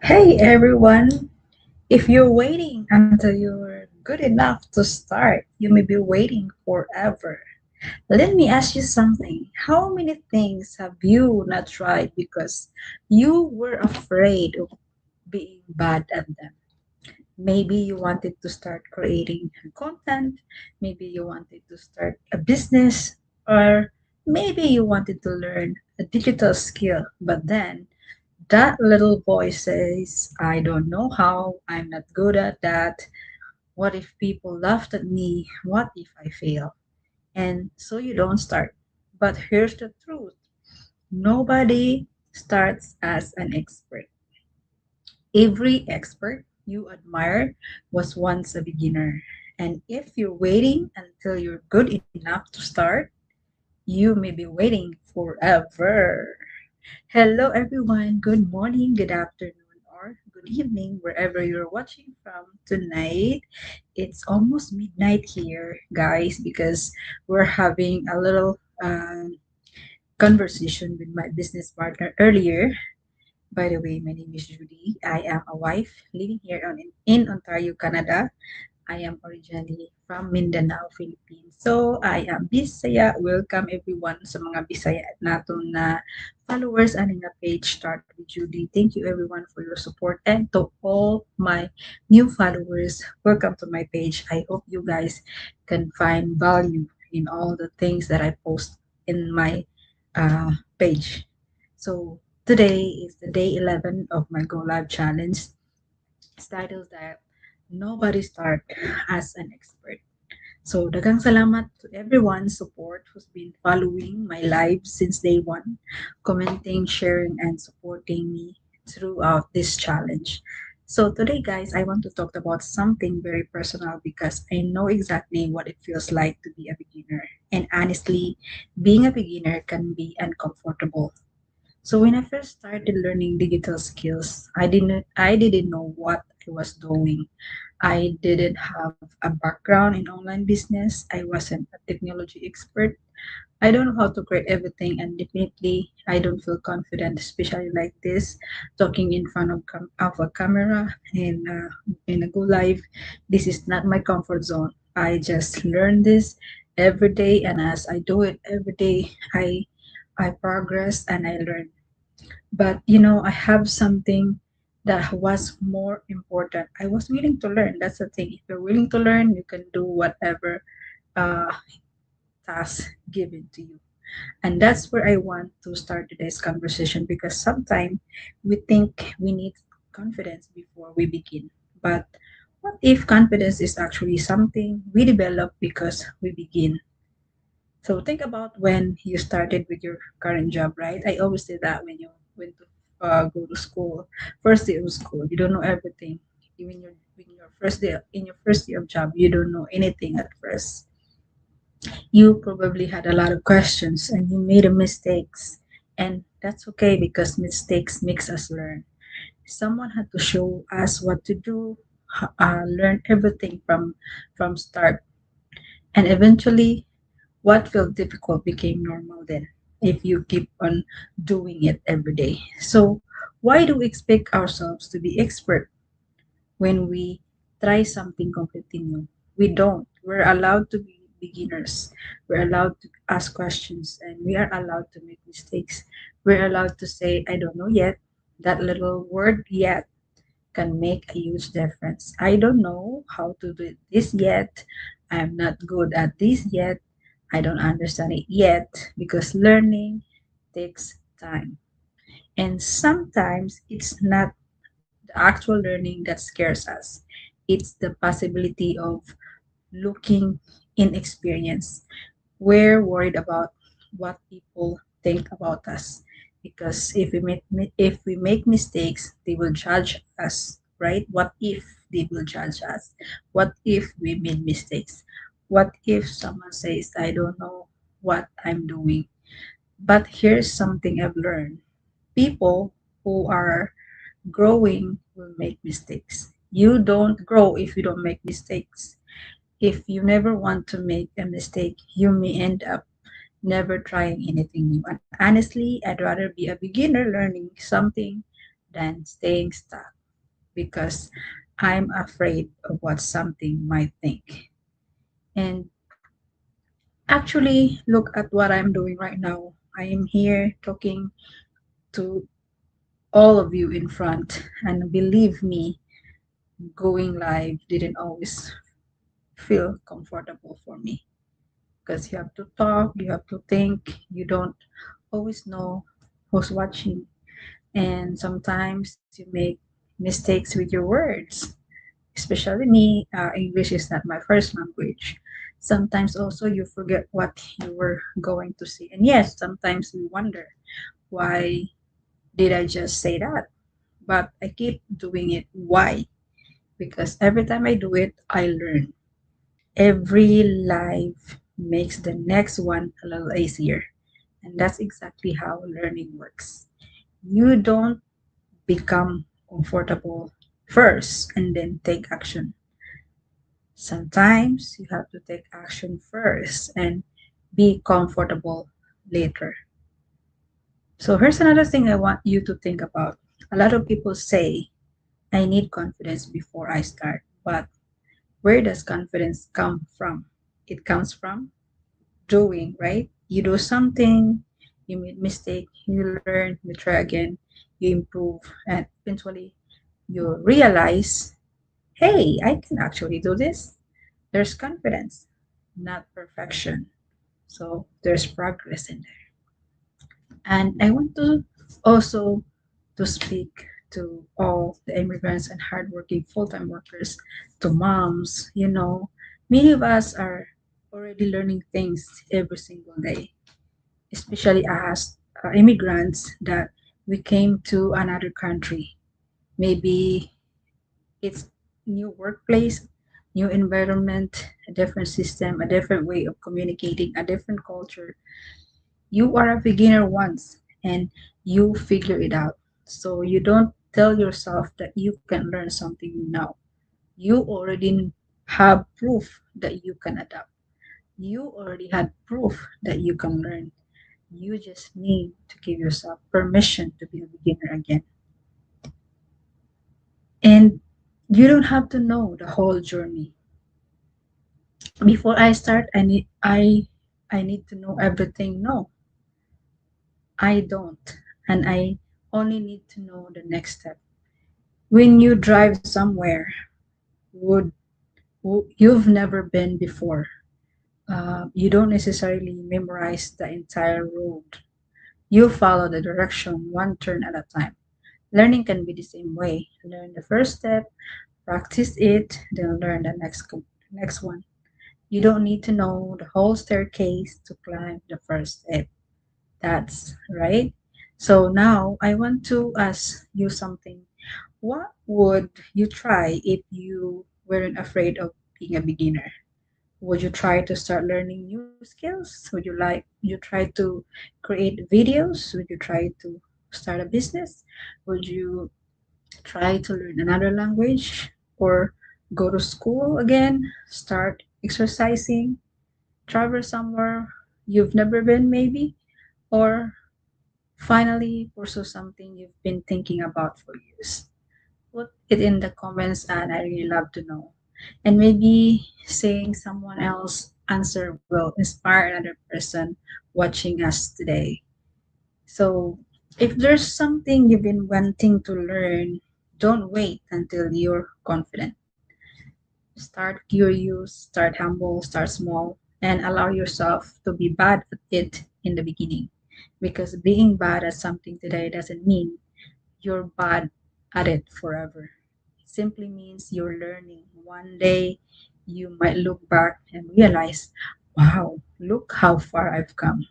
Hey everyone! If you're waiting until you're good enough to start, you may be waiting forever. Let me ask you something. How many things have you not tried because you were afraid of being bad at them? Maybe you wanted to start creating content, maybe you wanted to start a business, or maybe you wanted to learn a digital skill, but then that little voice says, I don't know how, I'm not good at that. What if people laughed at me? What if I fail? And so you don't start. But here's the truth, nobody starts as an expert. Every expert you admire was once a beginner. And if you're waiting until you're good enough to start, you may be waiting forever. Hello, everyone. Good morning, good afternoon, or good evening, wherever you're watching from tonight. It's almost midnight here, guys, because we're having a little conversation with my business partner earlier. By the way, my name is Judy. I am a wife living here in Ontario, Canada. I am originally from Mindanao, Philippines. So, I am Bisaya. Welcome everyone sa mga Bisaya naton na followers and nga page Start with Judy. Thank you everyone for your support and to all my new followers. Welcome to my page. I hope you guys can find value in all the things that I post in my page. So, today is the day 11 of my Go Live challenge. It's titled that Nobody Start as an Expert. So, dagang salamat to everyone's support who's been following my live since day one, commenting, sharing, and supporting me throughout this challenge. So, today, guys, I want to talk about something very personal because I know exactly what it feels like to be a beginner. And honestly, being a beginner can be uncomfortable. So when I first started learning digital skills, I didn't know what I was doing. I didn't have a background in online business. I wasn't a technology expert. I don't know how to create everything, and definitely I don't feel confident, especially like this, talking in front of a camera and in a go live. This is not my comfort zone. I just learn this every day, and as I do it every day, I progress and I learn. But I have something that was more important. I was willing to learn. That's the thing. If you're willing to learn, you can do whatever uh, task given to you. And that's where I want to start today's conversation because sometimes we think we need confidence before we begin. But what if confidence is actually something we develop because we begin? So think about when you started with your current job, right? I always say that when you went to go to school, first day of school, you don't know everything. When your first day in your first year of job, you don't know anything at first. You probably had a lot of questions and you made a mistakes, and that's okay because mistakes makes us learn. Someone had to show us what to do, learn everything from start, and eventually what felt difficult became normal then if you keep on doing it every day. So, why do we expect ourselves to be expert when we try something completely new? We don't. We're allowed to be beginners. We're allowed to ask questions and we are allowed to make mistakes. We're allowed to say, I don't know yet. That little word yet can make a huge difference. I don't know how to do this yet. I'm not good at this yet. I don't understand it yet because learning takes time. And sometimes it's not the actual learning that scares us, it's the possibility of looking inexperienced. We're worried about what people think about us because if we make mistakes, they will judge us, right? What if they will judge us? What if we made mistakes? What if someone says, I don't know what I'm doing? But here's something I've learned. People who are growing will make mistakes. You don't grow if you don't make mistakes. If you never want to make a mistake, you may end up never trying anything new. And honestly, I'd rather be a beginner learning something than staying stuck because I'm afraid of what something might think. And actually, look at what I'm doing right now. I am here talking to all of you in front, and believe me, going live didn't always feel comfortable for me because you have to talk, you have to think, you don't always know who's watching, and sometimes you make mistakes with your words. Especially me, English is not my first language. Sometimes also you forget what you were going to say. And yes, sometimes we wonder, why did I just say that? But I keep doing it. Why? Because every time I do it, I learn. Every life makes the next one a little easier. And that's exactly how learning works. You don't become comfortable first and then take action. Sometimes you have to take action first and be comfortable later. So here's another thing I want you to think about. A lot of people say, I need confidence before I start. But where does confidence come from? It comes from doing, right? You do something, you make mistake, you learn, you try again, you improve, and eventually you realize, hey, I can actually do this. There's confidence, not perfection. So there's progress in there. And I want to also to speak to all the immigrants and hardworking full-time workers, to moms, many of us are already learning things every single day, especially as immigrants that we came to another country. Maybe it's new workplace, new environment, a different system, a different way of communicating, a different culture. You are a beginner once and you figure it out. So you don't tell yourself that you can learn something new now. You already have proof that you can adapt. You already had proof that you can learn. You just need to give yourself permission to be a beginner again. And you don't have to know the whole journey. Before I start, I need to know everything. No, I don't. And I only need to know the next step. When you drive somewhere would you've never been before, you don't necessarily memorize the entire road. You follow the direction one turn at a time. Learning can be the same way. Learn the first step, practice it, then learn the next one. You don't need to know the whole staircase to climb the first step. That's right. So now I want to ask you something. What would you try if you weren't afraid of being a beginner? Would you try to start learning new skills? Would you try to create videos? Would you try to start a business? Would you try to learn another language or go to school again, start exercising, travel somewhere you've never been maybe, or finally pursue something you've been thinking about for years? Put it in the comments and I really love to know. And maybe saying someone else answer will inspire another person watching us today. So if there's something you've been wanting to learn, don't wait until you're confident. Start curious, start humble, start small, and allow yourself to be bad at it in the beginning. Because being bad at something today doesn't mean you're bad at it forever. It simply means you're learning. One day you might look back and realize, wow, look how far I've come,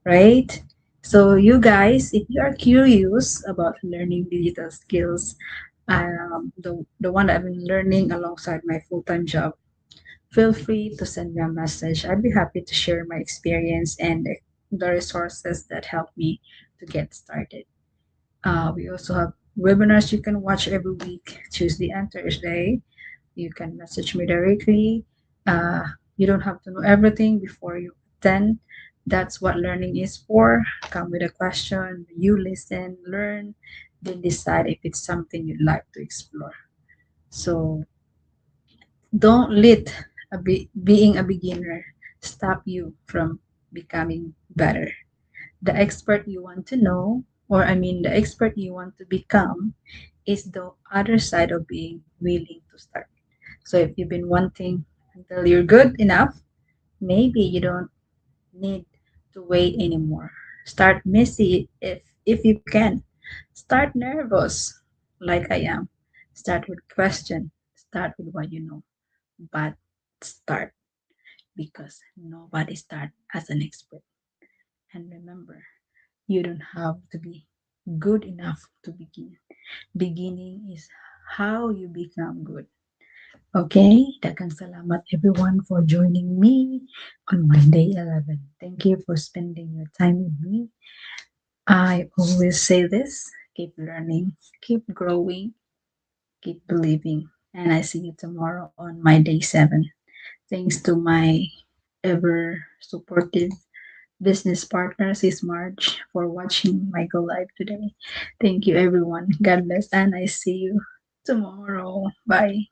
right? So, you guys, if you are curious about learning digital skills, the one that I've been learning alongside my full time job, feel free to send me a message. I'd be happy to share my experience and the resources that help me to get started. We also have webinars you can watch every week, Tuesday and Thursday. You can message me directly. Uh, you don't have to know everything before you attend. That's what learning is for. Come with a question, you listen, learn, then decide if it's something you'd like to explore. So don't let being a beginner stop you from becoming better. The expert you want to know, or I mean, the expert you want to become, is the other side of being willing to start. So if you've been wanting until you're good enough, maybe you don't need to wait anymore. Start messy if you can. Start nervous like I am. Start with question. Start with what you know. But start because nobody start as an expert. And remember, you don't have to be good enough to begin. Beginning is how you become good. Okay, daghang salamat everyone for joining me on Monday 11. Thank you for spending your time with me. I always say this, keep learning, keep growing, keep believing. And I see you tomorrow on my day 7. Thanks to my ever supportive business partner, Sis Marge, for watching my Go Live today. Thank you, everyone. God bless, and I see you tomorrow. Bye.